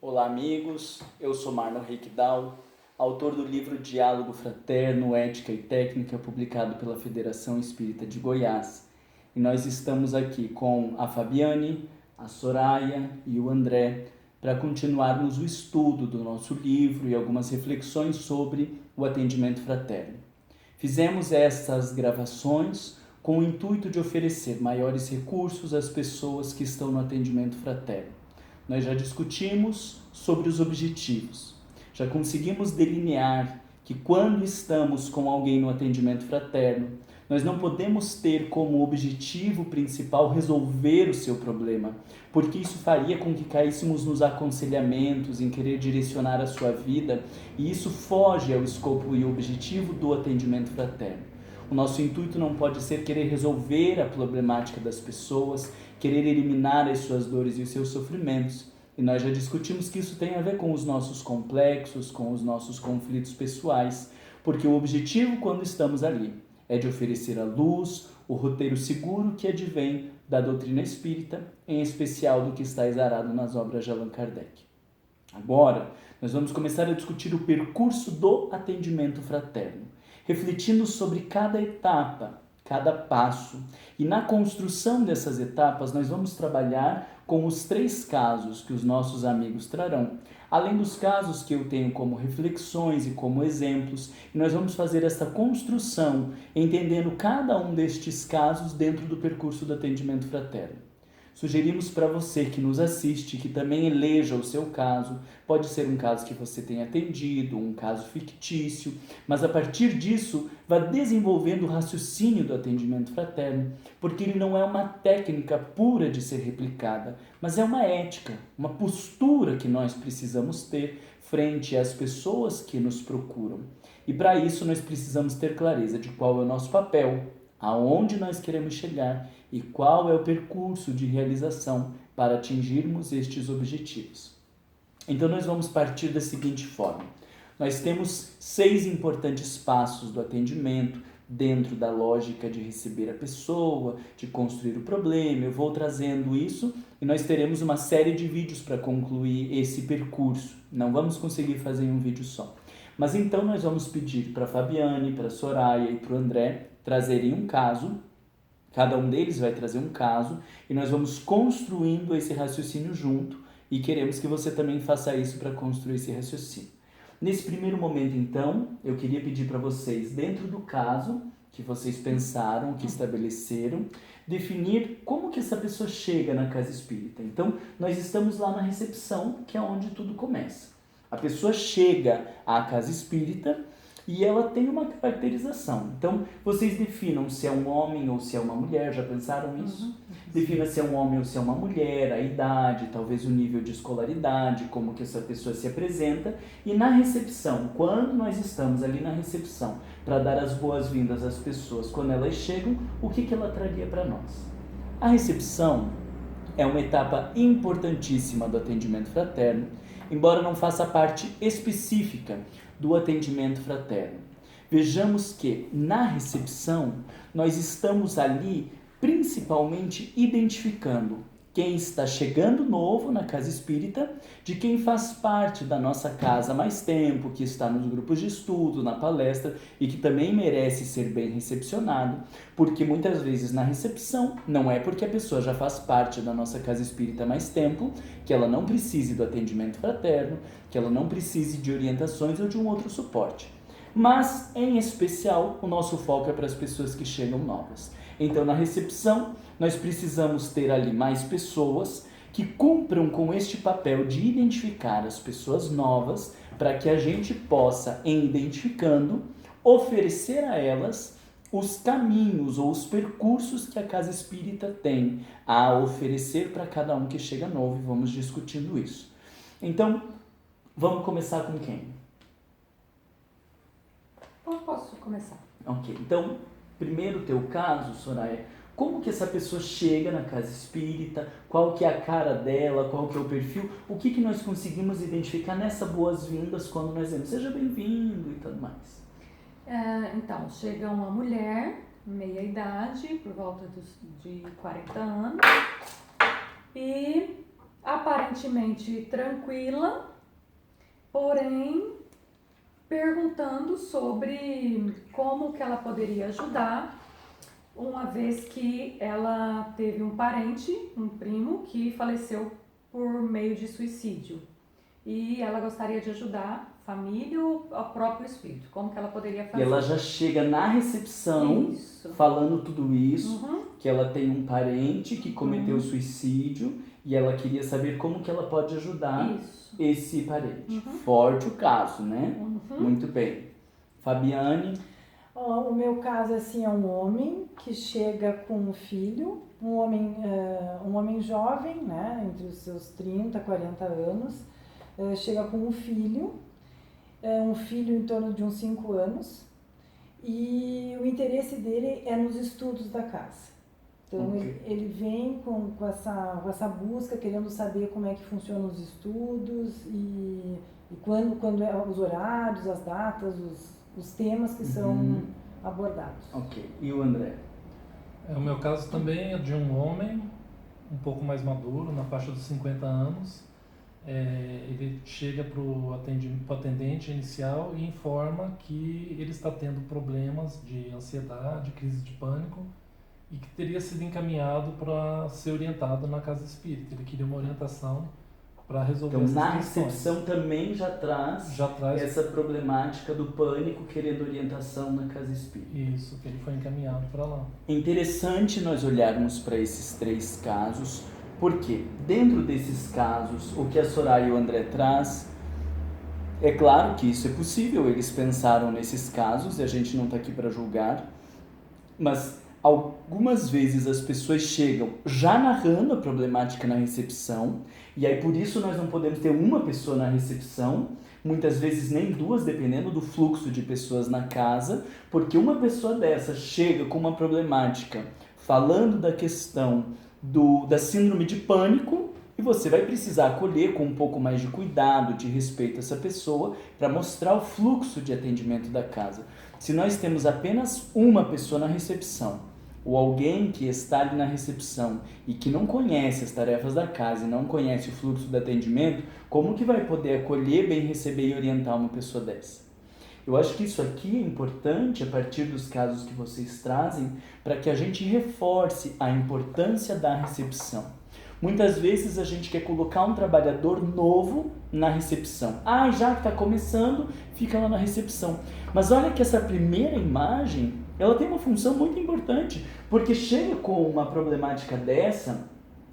Olá, amigos. Eu sou Marlon Reikdal, autor do livro Diálogo Fraterno, Ética e Técnica, publicado pela Federação Espírita de Goiás. E nós estamos aqui com a Fabiane, a Soraya e o André para continuarmos o estudo do nosso livro e algumas reflexões sobre o atendimento fraterno. Fizemos essas gravações com o intuito de oferecer maiores recursos às pessoas que estão no atendimento fraterno. Nós já discutimos sobre os objetivos, já conseguimos delinear que quando estamos com alguém no atendimento fraterno, nós não podemos ter como objetivo principal resolver o seu problema, porque isso faria com que caíssemos nos aconselhamentos, em querer direcionar a sua vida, e isso foge ao escopo e objetivo do atendimento fraterno. O nosso intuito não pode ser querer resolver a problemática das pessoas, querer eliminar as suas dores e os seus sofrimentos. E nós já discutimos que isso tem a ver com os nossos complexos, com os nossos conflitos pessoais, porque o objetivo quando estamos ali é de oferecer a luz, o roteiro seguro que advém da doutrina espírita, em especial do que está exarado nas obras de Allan Kardec. Agora, nós vamos começar a discutir o percurso do atendimento fraterno, refletindo sobre cada etapa, cada passo. E na construção dessas etapas, nós vamos trabalhar com os 3 casos que os nossos amigos trarão, além dos casos que eu tenho como reflexões e como exemplos. E nós vamos fazer essa construção, entendendo cada um destes casos dentro do percurso do atendimento fraterno. Sugerimos para você que nos assiste que também eleja o seu caso. Pode ser um caso que você tenha atendido, um caso fictício, mas a partir disso vá desenvolvendo o raciocínio do atendimento fraterno, porque ele não é uma técnica pura de ser replicada, mas é uma ética, uma postura que nós precisamos ter frente às pessoas que nos procuram. E para isso nós precisamos ter clareza de qual é o nosso papel, aonde nós queremos chegar e qual é o percurso de realização para atingirmos estes objetivos. Então nós vamos partir da seguinte forma. Nós temos 6 importantes passos do atendimento dentro da lógica de receber a pessoa, de construir o problema. Eu vou trazendo isso e nós teremos uma série de vídeos para concluir esse percurso. Não vamos conseguir fazer em um vídeo só. Mas então nós vamos pedir para a Fabiane, para a Soraya e para o André trazerem um caso. Cada um deles vai trazer um caso e nós vamos construindo esse raciocínio junto e queremos que você também faça isso para construir esse raciocínio. Nesse primeiro momento, então, eu queria pedir para vocês, dentro do caso que vocês pensaram, que estabeleceram, definir como que essa pessoa chega na casa espírita. Então, nós estamos lá na recepção, que é onde tudo começa. A pessoa chega à casa espírita e ela tem uma caracterização. Então, vocês definam se é um homem ou se é uma mulher, já pensaram nisso? Defina se é um homem ou se é uma mulher, a idade, talvez o nível de escolaridade, como que essa pessoa se apresenta. E na recepção, quando nós estamos ali na recepção, para dar as boas-vindas às pessoas, quando elas chegam, o que ela traria para nós? A recepção é uma etapa importantíssima do atendimento fraterno, embora não faça parte específica do atendimento fraterno. Vejamos que na recepção nós estamos ali principalmente identificando quem está chegando novo na casa espírita, de quem faz parte da nossa casa há mais tempo, que está nos grupos de estudo, na palestra e que também merece ser bem recepcionado, porque muitas vezes na recepção não é porque a pessoa já faz parte da nossa casa espírita há mais tempo, que ela não precise do atendimento fraterno, que ela não precise de orientações ou de um outro suporte. Mas, em especial, o nosso foco é para as pessoas que chegam novas. Então, na recepção, nós precisamos ter ali mais pessoas que cumpram com este papel de identificar as pessoas novas para que a gente possa, em identificando, oferecer a elas os caminhos ou os percursos que a casa espírita tem a oferecer para cada um que chega novo, e vamos discutindo isso. Então, vamos começar com quem? Eu posso começar. Ok, então, primeiro o teu caso, Soraya, como que essa pessoa chega na casa espírita, qual que é a cara dela, qual que é o perfil, o que que nós conseguimos identificar nessa boas-vindas quando nós dizemos, seja bem-vindo e tudo mais. Então, chega uma mulher, meia idade, por volta de 40 anos, e aparentemente tranquila, porém perguntando sobre como que ela poderia ajudar, uma vez que ela teve um parente, um primo, que faleceu por meio de suicídio. E ela gostaria de ajudar a família ou o próprio espírito. Como que ela poderia E fazer? ela já chega na recepção Isso. falando tudo isso, Uhum. que ela tem um parente que cometeu suicídio e ela queria saber como que ela pode ajudar Isso. esse parente. Uhum. Forte o caso, né? Uhum. Muito bem. Fabiane, O meu caso assim é um homem que chega com um filho, um homem jovem, né, entre os seus 30, 40 anos, chega com um filho em torno de uns 5 anos, e o interesse dele é nos estudos da casa. Então Ok. ele vem com essa busca, querendo saber como é que funcionam os estudos e quando é os horários, as datas, os temas que são abordados. ok. E o André? O meu caso também é de um homem um pouco mais maduro, na faixa dos 50 anos. Ele chega para o atendente inicial e informa que ele está tendo problemas de ansiedade, crise de pânico, e que teria sido encaminhado para ser orientado na casa espírita. Ele queria uma orientação para resolver Então, essas na questões. recepção também já traz essa problemática do pânico, querendo orientação na casa espírita. Isso, que ele foi encaminhado para lá. É interessante nós olharmos para esses 3 casos, porque dentro desses casos, o que a Soraya e o André traz, é claro que isso é possível, eles pensaram nesses casos e a gente não está aqui para julgar, mas algumas vezes as pessoas chegam já narrando a problemática na recepção, e aí por isso nós não podemos ter uma pessoa na recepção, muitas vezes nem 2, dependendo do fluxo de pessoas na casa, porque uma pessoa dessa chega com uma problemática falando da questão da síndrome de pânico, e você vai precisar acolher com um pouco mais de cuidado, de respeito a essa pessoa, para mostrar o fluxo de atendimento da casa. Se nós temos apenas uma pessoa na recepção, ou alguém que está ali na recepção e que não conhece as tarefas da casa e não conhece o fluxo do atendimento, como que vai poder acolher, bem receber e orientar uma pessoa dessa? Eu acho que isso aqui é importante a partir dos casos que vocês trazem, para que a gente reforce a importância da recepção. Muitas vezes a gente quer colocar um trabalhador novo na recepção. Já que está começando, fica lá na recepção. Mas olha que essa primeira imagem, ela tem uma função muito importante, porque chega com uma problemática dessa,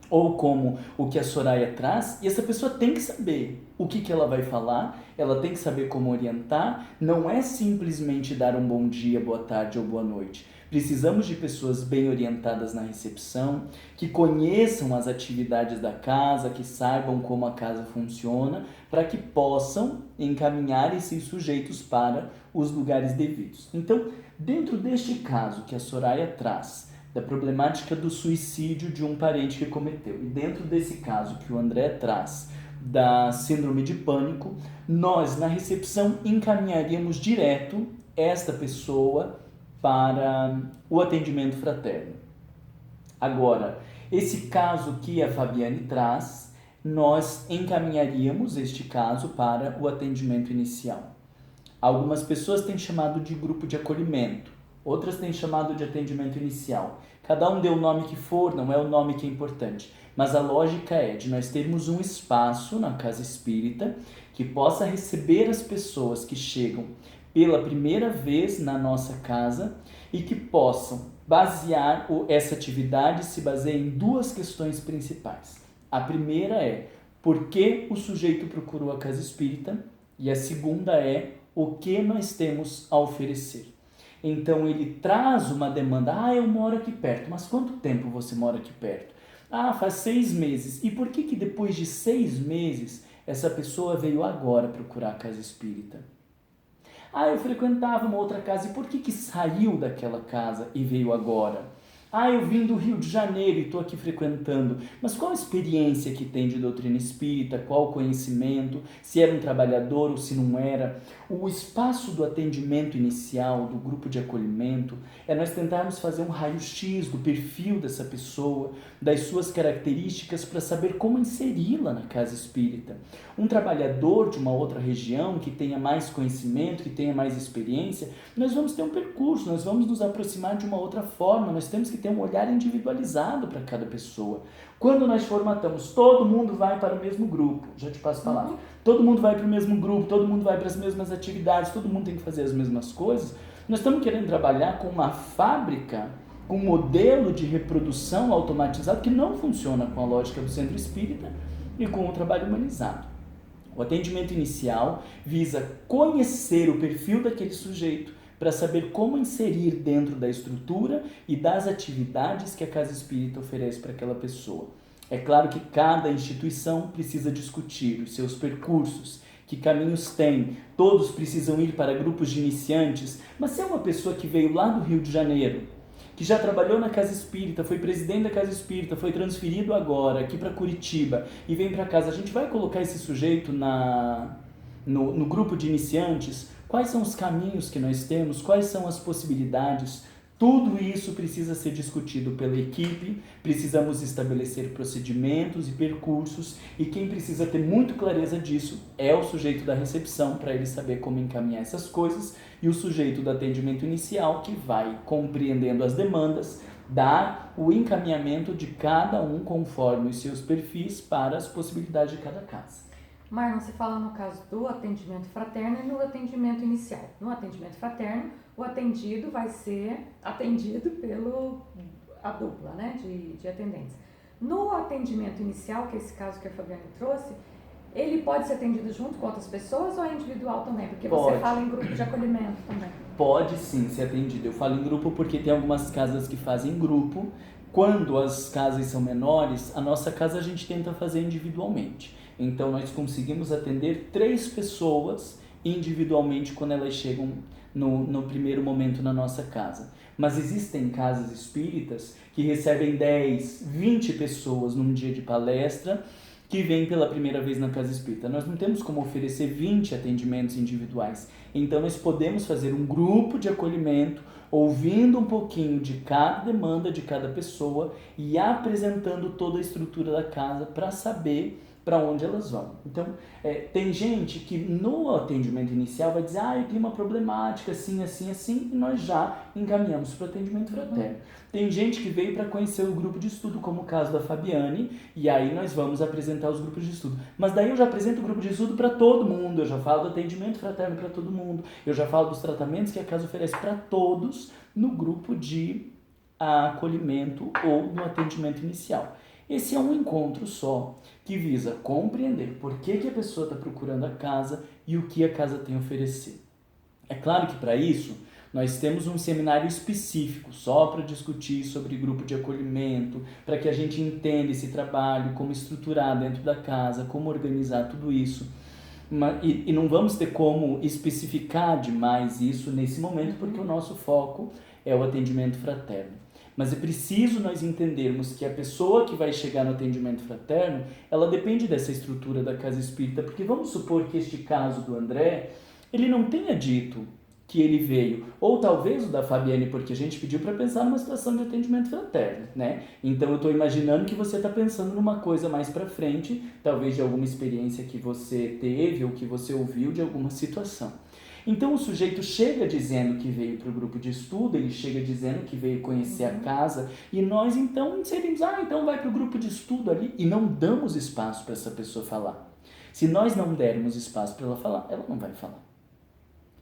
ou como o que a Soraya traz, e essa pessoa tem que saber o que ela vai falar, ela tem que saber como orientar, não é simplesmente dar um bom dia, boa tarde ou boa noite. Precisamos de pessoas bem orientadas na recepção, que conheçam as atividades da casa, que saibam como a casa funciona, para que possam encaminhar esses sujeitos para os lugares devidos. Então, dentro deste caso que a Soraya traz, da problemática do suicídio de um parente que cometeu, e dentro desse caso que o André traz, da síndrome de pânico, nós na recepção encaminharíamos direto esta pessoa para o atendimento fraterno. Agora, esse caso que a Fabiane traz, nós encaminharíamos este caso para o atendimento inicial. Algumas pessoas têm chamado de grupo de acolhimento, outras têm chamado de atendimento inicial. Cada um dê o nome que for, não é o nome que é importante. Mas a lógica é de nós termos um espaço na casa espírita que possa receber as pessoas que chegam pela primeira vez na nossa casa e que possam basear essa atividade, se baseia em 2 questões principais. A primeira é por que o sujeito procurou a casa espírita, e a segunda é o que nós temos a oferecer. Então ele traz uma demanda, eu moro aqui perto, mas quanto tempo você mora aqui perto? Faz 6 meses. E por que depois de 6 meses essa pessoa veio agora procurar a casa espírita? Eu frequentava uma outra casa, e por que saiu daquela casa e veio agora? Ah, eu vim do Rio de Janeiro e estou aqui frequentando. Mas qual a experiência que tem de doutrina espírita? Qual o conhecimento? Se era um trabalhador ou se não era? O espaço do atendimento inicial, do grupo de acolhimento, é nós tentarmos fazer um raio-x do perfil dessa pessoa, das suas características, para saber como inseri-la na casa espírita. Um trabalhador de uma outra região que tenha mais conhecimento, que tenha mais experiência, nós vamos ter um percurso, nós vamos nos aproximar de uma outra forma, nós temos que ter um olhar individualizado para cada pessoa. Quando nós formatamos, todo mundo vai para o mesmo grupo, já te passo a palavra, todo mundo vai para o mesmo grupo, todo mundo vai para as mesmas atividades, todo mundo tem que fazer as mesmas coisas, nós estamos querendo trabalhar com uma fábrica, com um modelo de reprodução automatizado que não funciona com a lógica do centro espírita e com o trabalho humanizado. O atendimento inicial visa conhecer o perfil daquele sujeito para saber como inserir dentro da estrutura e das atividades que a casa espírita oferece para aquela pessoa. É claro que cada instituição precisa discutir os seus percursos, que caminhos tem, todos precisam ir para grupos de iniciantes, mas se é uma pessoa que veio lá do Rio de Janeiro, que já trabalhou na casa espírita, foi presidente da casa espírita, foi transferido agora aqui para Curitiba e vem para casa, a gente vai colocar esse sujeito no grupo de iniciantes? Quais são os caminhos que nós temos? Quais são as possibilidades? Tudo isso precisa ser discutido pela equipe, precisamos estabelecer procedimentos e percursos, e quem precisa ter muito clareza disso é o sujeito da recepção, para ele saber como encaminhar essas coisas, e o sujeito do atendimento inicial, que vai compreendendo as demandas, dar o encaminhamento de cada um conforme os seus perfis para as possibilidades de cada caso. Marlon, você fala no caso do atendimento fraterno e no atendimento inicial. No atendimento fraterno, o atendido vai ser atendido a dupla, né, de atendentes. No atendimento inicial, que é esse caso que a Fabiane trouxe, ele pode ser atendido junto com outras pessoas ou é individual também? Porque você fala em grupo de acolhimento também. Pode sim ser atendido. Eu falo em grupo porque tem algumas casas que fazem grupo. Quando as casas são menores, a nossa casa a gente tenta fazer individualmente. Então, nós conseguimos atender 3 pessoas individualmente quando elas chegam no primeiro momento na nossa casa. Mas existem casas espíritas que recebem 10, 20 pessoas num dia de palestra que vêm pela primeira vez na casa espírita. Nós não temos como oferecer 20 atendimentos individuais. Então, nós podemos fazer um grupo de acolhimento, ouvindo um pouquinho de cada demanda de cada pessoa e apresentando toda a estrutura da casa para saber para onde elas vão. Então, tem gente que no atendimento inicial vai dizer, eu tenho uma problemática assim, assim, assim, e nós já encaminhamos para o atendimento fraterno. Tem gente que veio para conhecer o grupo de estudo, como o caso da Fabiane, e aí nós vamos apresentar os grupos de estudo. Mas daí eu já apresento o grupo de estudo para todo mundo, eu já falo do atendimento fraterno para todo mundo, eu já falo dos tratamentos que a casa oferece para todos no grupo de acolhimento ou no atendimento inicial. Esse é um encontro só, que visa compreender por que a pessoa está procurando a casa e o que a casa tem a oferecer. É claro que para isso, nós temos um seminário específico só para discutir sobre grupo de acolhimento, para que a gente entenda esse trabalho, como estruturar dentro da casa, como organizar tudo isso. E não vamos ter como especificar demais isso nesse momento, porque o nosso foco é o atendimento fraterno. Mas é preciso nós entendermos que a pessoa que vai chegar no atendimento fraterno, ela depende dessa estrutura da casa espírita, porque vamos supor que este caso do André, ele não tenha dito que ele veio, ou talvez o da Fabiane, porque a gente pediu para pensar numa situação de atendimento fraterno, né? Então eu estou imaginando que você está pensando numa coisa mais para frente, talvez de alguma experiência que você teve ou que você ouviu de alguma situação. Então o sujeito chega dizendo que veio para o grupo de estudo, ele chega dizendo que veio conhecer a casa, e nós então inserimos, então vai para o grupo de estudo ali, e não damos espaço para essa pessoa falar. Se nós não dermos espaço para ela falar, ela não vai falar.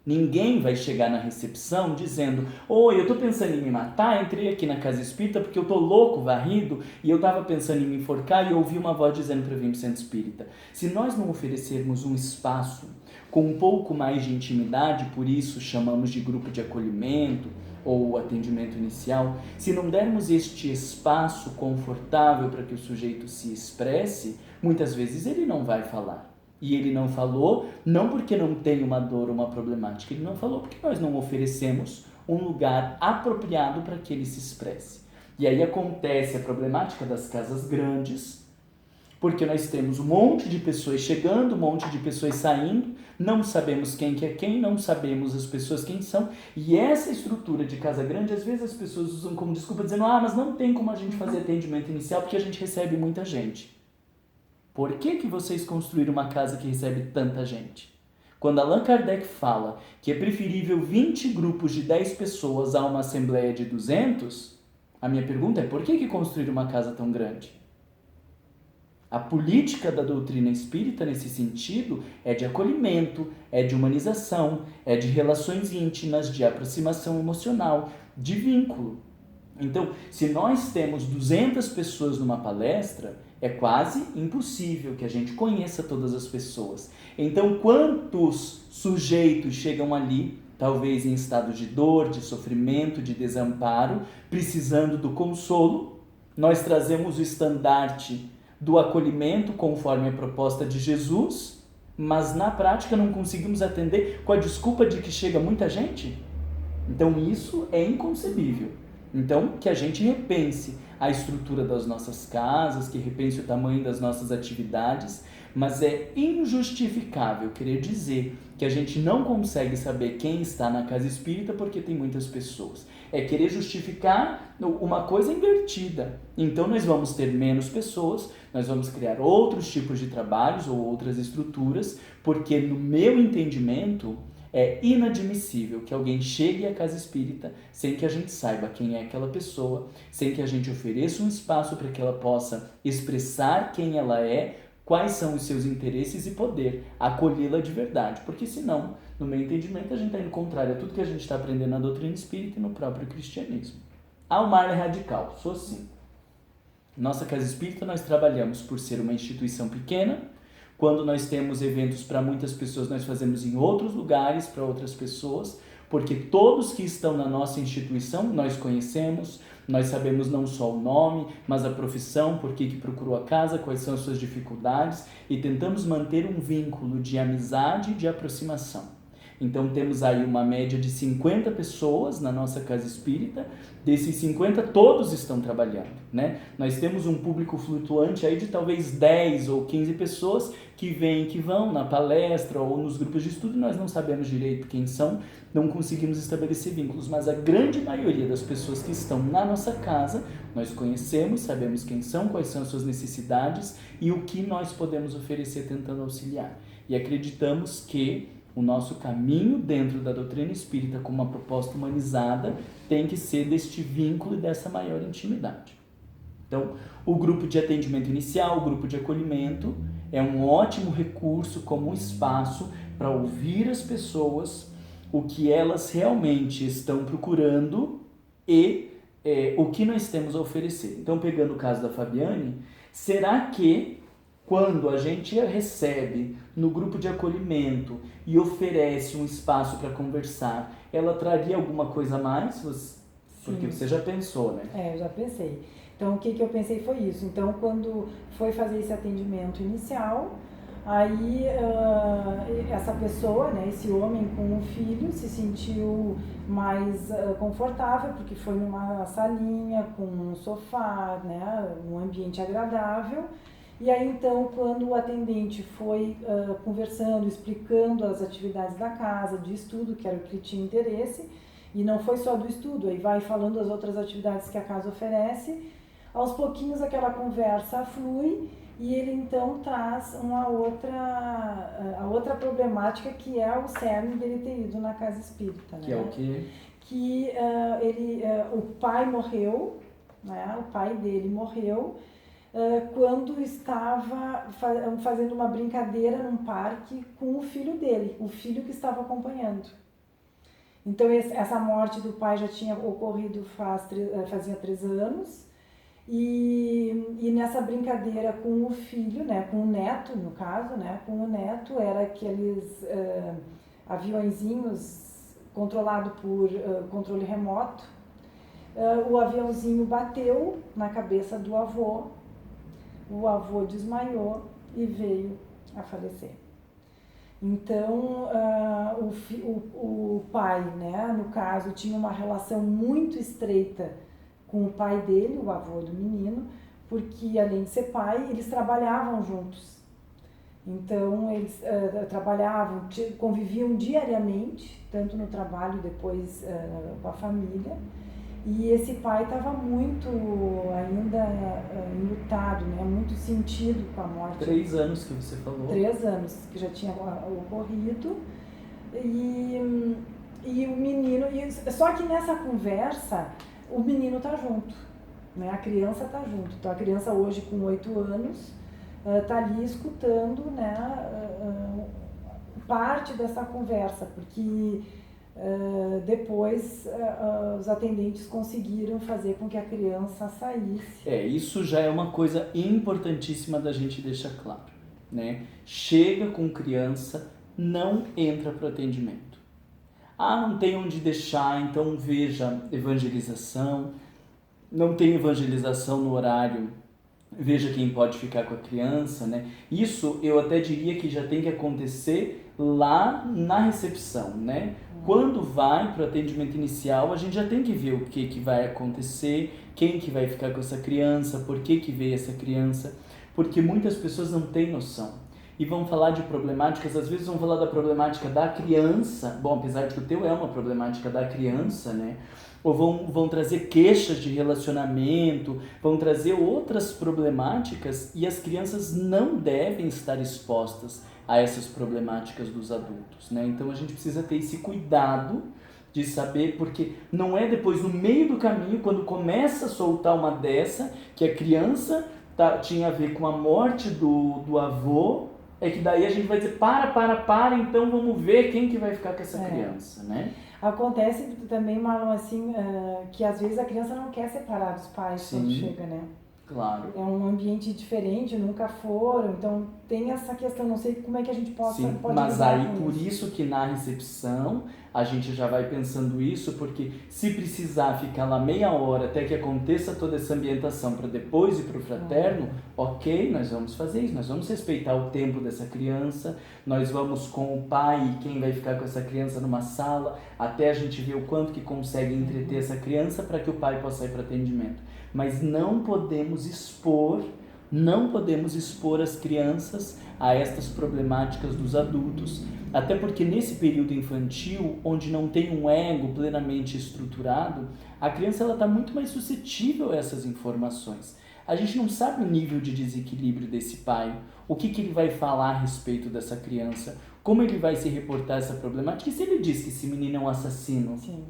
Ninguém vai chegar na recepção dizendo, oi, eu estou pensando em me matar, entrei aqui na casa espírita porque eu estou louco, varrido, e eu estava pensando em me enforcar e eu ouvi uma voz dizendo para vir para o centro espírita. Se nós não oferecermos um espaço com um pouco mais de intimidade, por isso chamamos de grupo de acolhimento ou atendimento inicial, se não dermos este espaço confortável para que o sujeito se expresse, muitas vezes ele não vai falar. E ele não falou, não porque não tem uma dor ou uma problemática, ele não falou porque nós não oferecemos um lugar apropriado para que ele se expresse. E aí acontece a problemática das casas grandes, porque nós temos um monte de pessoas chegando, um monte de pessoas saindo, não sabemos quem que é quem, não sabemos as pessoas quem são, e essa estrutura de casa grande, às vezes as pessoas usam como desculpa, dizendo, mas não tem como a gente fazer atendimento inicial porque a gente recebe muita gente. Por que que vocês construíram uma casa que recebe tanta gente? Quando Allan Kardec fala que é preferível 20 grupos de 10 pessoas a uma assembleia de 200, a minha pergunta é, por que que construir uma casa tão grande? A política da doutrina espírita, nesse sentido, é de acolhimento, é de humanização, é de relações íntimas, de aproximação emocional, de vínculo. Então, se nós temos 200 pessoas numa palestra, é quase impossível que a gente conheça todas as pessoas. Então, quantos sujeitos chegam ali, talvez em estado de dor, de sofrimento, de desamparo, precisando do consolo? Nós trazemos o estandarte do acolhimento conforme a proposta de Jesus, mas na prática não conseguimos atender com a desculpa de que chega muita gente? Então isso é inconcebível. Então que a gente repense a estrutura das nossas casas, que repense o tamanho das nossas atividades, mas é injustificável querer dizer que a gente não consegue saber quem está na casa espírita porque tem muitas pessoas. É querer justificar uma coisa invertida. Então nós vamos ter menos pessoas, nós vamos criar outros tipos de trabalhos ou outras estruturas, porque no meu entendimento é inadmissível que alguém chegue à casa espírita sem que a gente saiba quem é aquela pessoa, sem que a gente ofereça um espaço para que ela possa expressar quem ela é, quais são os seus interesses e poder acolhê-la de verdade. Porque senão, no meu entendimento, a gente está indo contrário a tudo que a gente está aprendendo na doutrina espírita e no próprio cristianismo. O Marley radical, sou sim. Nossa casa espírita nós trabalhamos por ser uma instituição pequena. Quando nós temos eventos para muitas pessoas, nós fazemos em outros lugares para outras pessoas, porque todos que estão na nossa instituição nós conhecemos, nós sabemos não só o nome, mas a profissão, por que procurou a casa, quais são as suas dificuldades, e tentamos manter um vínculo de amizade e de aproximação. Então temos aí uma média de 50 pessoas na nossa casa espírita, desses 50 todos estão trabalhando, né? Nós temos um público flutuante aí de talvez 10 ou 15 pessoas que vêm e que vão na palestra ou nos grupos de estudo, nós não sabemos direito quem são, não conseguimos estabelecer vínculos, mas a grande maioria das pessoas que estão na nossa casa, nós conhecemos, sabemos quem são, quais são as suas necessidades e o que nós podemos oferecer tentando auxiliar. E acreditamos que o nosso caminho dentro da doutrina espírita como uma proposta humanizada tem que ser deste vínculo e dessa maior intimidade. Então, o grupo de atendimento inicial, o grupo de acolhimento, é um ótimo recurso como um espaço para ouvir as pessoas, o que elas realmente estão procurando e o que nós temos a oferecer. Então, pegando o caso da Fabiane, será que quando a gente recebe no grupo de acolhimento e oferece um espaço para conversar, ela traria alguma coisa a mais? Porque você já pensou, né? Eu já pensei. Então, o que eu pensei foi isso. Então, quando foi fazer esse atendimento inicial, aí essa pessoa, né, esse homem com o filho, se sentiu mais confortável, porque foi numa salinha com um sofá, né, um ambiente agradável. E aí, então, quando o atendente foi conversando, explicando as atividades da casa, de estudo, que era o que ele tinha interesse, e não foi só do estudo, aí vai falando as outras atividades que a casa oferece, aos pouquinhos aquela conversa flui e ele, então, traz a outra problemática, que é o cerne dele ter ido na casa espírita. Que é o quê? Que o pai morreu, né, o pai dele morreu, quando estava fazendo uma brincadeira num parque com o filho dele, o filho que estava acompanhando. Então essa morte do pai já tinha ocorrido fazia 3 anos, e nessa brincadeira com o filho, né, com o neto no caso, né, com o neto, era aqueles aviõezinhos controlado por controle remoto. O aviãozinho bateu na cabeça do avô, o avô desmaiou e veio a falecer. Então, o pai, né, no caso, tinha uma relação muito estreita com o pai dele, o avô do menino, porque além de ser pai, eles trabalhavam juntos. Então eles trabalhavam, conviviam diariamente, tanto no trabalho depois com a família. E esse pai estava muito ainda enlutado, né? Muito sentido com a morte. 3 anos que você falou. 3 anos que já tinha ocorrido. E o menino... Só que nessa conversa, o menino está junto, né? A criança está junto. Então a criança hoje com 8 anos está ali escutando, né? Parte dessa conversa, porque... depois os atendentes conseguiram fazer com que a criança saísse. Isso já é uma coisa importantíssima da gente deixar claro, né? Chega com criança, não entra para o atendimento. Não tem onde deixar, então veja evangelização. Não tem evangelização no horário, veja quem pode ficar com a criança, né? Isso eu até diria que já tem que acontecer lá na recepção, né? Quando vai para o atendimento inicial, a gente já tem que ver o que vai acontecer, quem que vai ficar com essa criança, por que veio essa criança, porque muitas pessoas não têm noção. E vão falar de problemáticas, às vezes vão falar da problemática da criança, bom, apesar de que o teu é uma problemática da criança, né? Ou vão trazer queixas de relacionamento, vão trazer outras problemáticas e as crianças não devem estar expostas a essas problemáticas dos adultos, né? Então a gente precisa ter esse cuidado de saber, porque não é depois no meio do caminho, quando começa a soltar uma dessa, que a criança tinha a ver com a morte do avô, é que daí a gente vai dizer, para, então vamos ver quem que vai ficar com essa criança, né? Acontece também, Marlon, assim, que às vezes a criança não quer separar dos pais. Sim, quando chega, né? Claro. É um ambiente diferente, nunca foram, então tem essa questão, não sei como é que a gente pode mas aí por isso que na recepção a gente já vai pensando isso, porque se precisar ficar lá meia hora até que aconteça toda essa ambientação para depois ir para o fraterno, ok, nós vamos fazer isso, nós vamos respeitar o tempo dessa criança, nós vamos com o pai e quem vai ficar com essa criança numa sala, até a gente ver o quanto que consegue entreter essa criança para que o pai possa ir para atendimento. Mas não podemos expor as crianças a estas problemáticas dos adultos. Até porque nesse período infantil, onde não tem um ego plenamente estruturado, a criança está muito mais suscetível a essas informações. A gente não sabe o nível de desequilíbrio desse pai, o que ele vai falar a respeito dessa criança, como ele vai se reportar essa problemática. E se ele diz que esse menino é um assassino? Sim.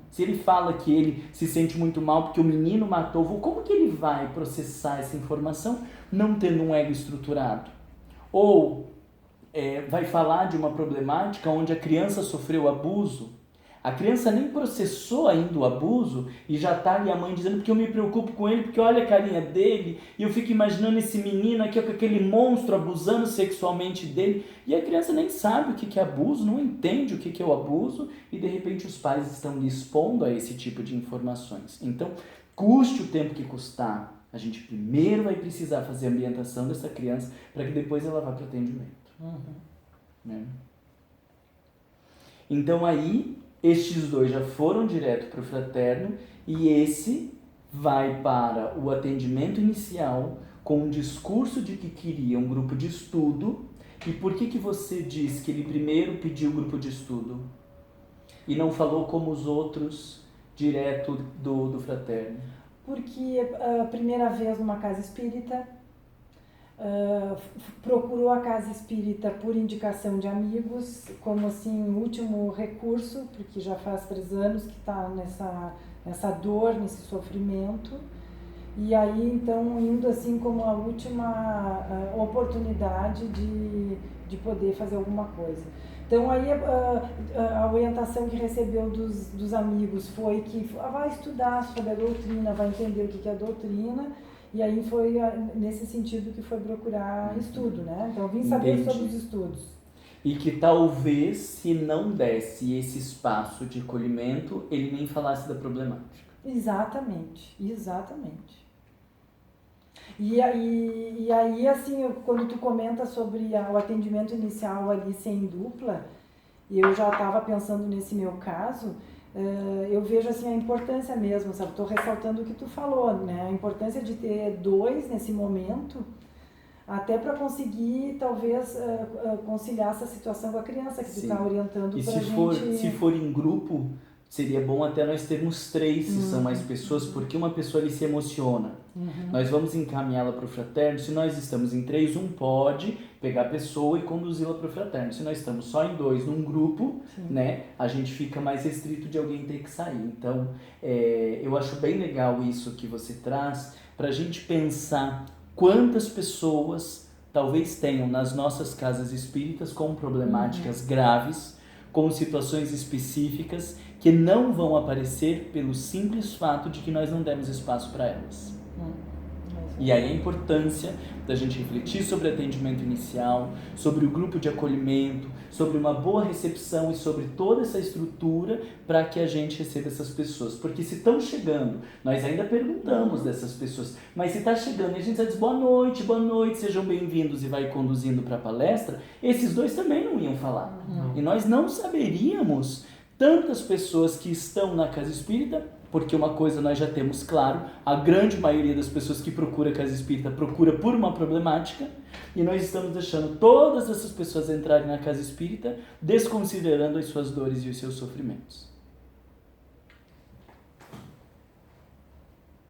Se ele fala que ele se sente muito mal porque o menino matou, como que ele vai processar essa informação não tendo um ego estruturado? Ou vai falar de uma problemática onde a criança sofreu abuso, a criança nem processou ainda o abuso e já está ali a mãe dizendo porque eu me preocupo com ele, porque olha a carinha dele e eu fico imaginando esse menino aqui com aquele monstro abusando sexualmente dele, e a criança nem sabe o que é abuso, não entende o que é o abuso, e de repente os pais estão lhe expondo a esse tipo de informações. Então, custe o tempo que custar, a gente primeiro vai precisar fazer a ambientação dessa criança para que depois ela vá para o atendimento. Né? Então aí estes dois já foram direto para o fraterno e esse vai para o atendimento inicial com um discurso de que queria um grupo de estudo. E por que você diz que ele primeiro pediu o grupo de estudo e não falou como os outros direto do fraterno? Porque a primeira vez numa casa espírita, procurou a casa espírita por indicação de amigos, como assim, último recurso, porque já faz 3 anos que está nessa dor, nesse sofrimento, e aí então indo assim como a última oportunidade de poder fazer alguma coisa. Então aí a orientação que recebeu dos amigos foi que vai estudar sobre a doutrina, vai entender o que é a doutrina. E aí foi nesse sentido que foi procurar estudo, né? Então, vim saber sobre os estudos. E que talvez, se não desse esse espaço de acolhimento, ele nem falasse da problemática. Exatamente. E aí, assim, quando tu comenta sobre o atendimento inicial ali sem dupla, eu já estava pensando nesse meu caso, eu vejo assim a importância mesmo, sabe? Estou ressaltando o que tu falou, né? A importância de ter dois nesse momento, até para conseguir talvez conciliar essa situação com a criança que tu está orientando e para se for em grupo, seria bom até nós termos 3, se são mais pessoas, porque uma pessoa ali se emociona. Nós vamos encaminhá-la para o fraterno. Se nós estamos em 3, um pode pegar a pessoa e conduzi-la para o fraterno. Se nós estamos só em 2 num grupo, né, a gente fica mais restrito de alguém ter que sair. Então, eu acho bem legal isso que você traz, para a gente pensar quantas pessoas talvez tenham nas nossas casas espíritas com problemáticas graves, com situações específicas que não vão aparecer pelo simples fato de que nós não demos espaço para elas. E aí a importância da gente refletir sobre o atendimento inicial, sobre o grupo de acolhimento, sobre uma boa recepção e sobre toda essa estrutura para que a gente receba essas pessoas. Porque se estão chegando, nós ainda perguntamos dessas pessoas, mas se está chegando e a gente diz boa noite, sejam bem-vindos e vai conduzindo para a palestra, esses 2 também não iam falar. E nós não saberíamos tantas pessoas que estão na casa espírita, porque uma coisa nós já temos claro, a grande maioria das pessoas que procura a casa espírita procura por uma problemática, e nós estamos deixando todas essas pessoas entrarem na casa espírita, desconsiderando as suas dores e os seus sofrimentos.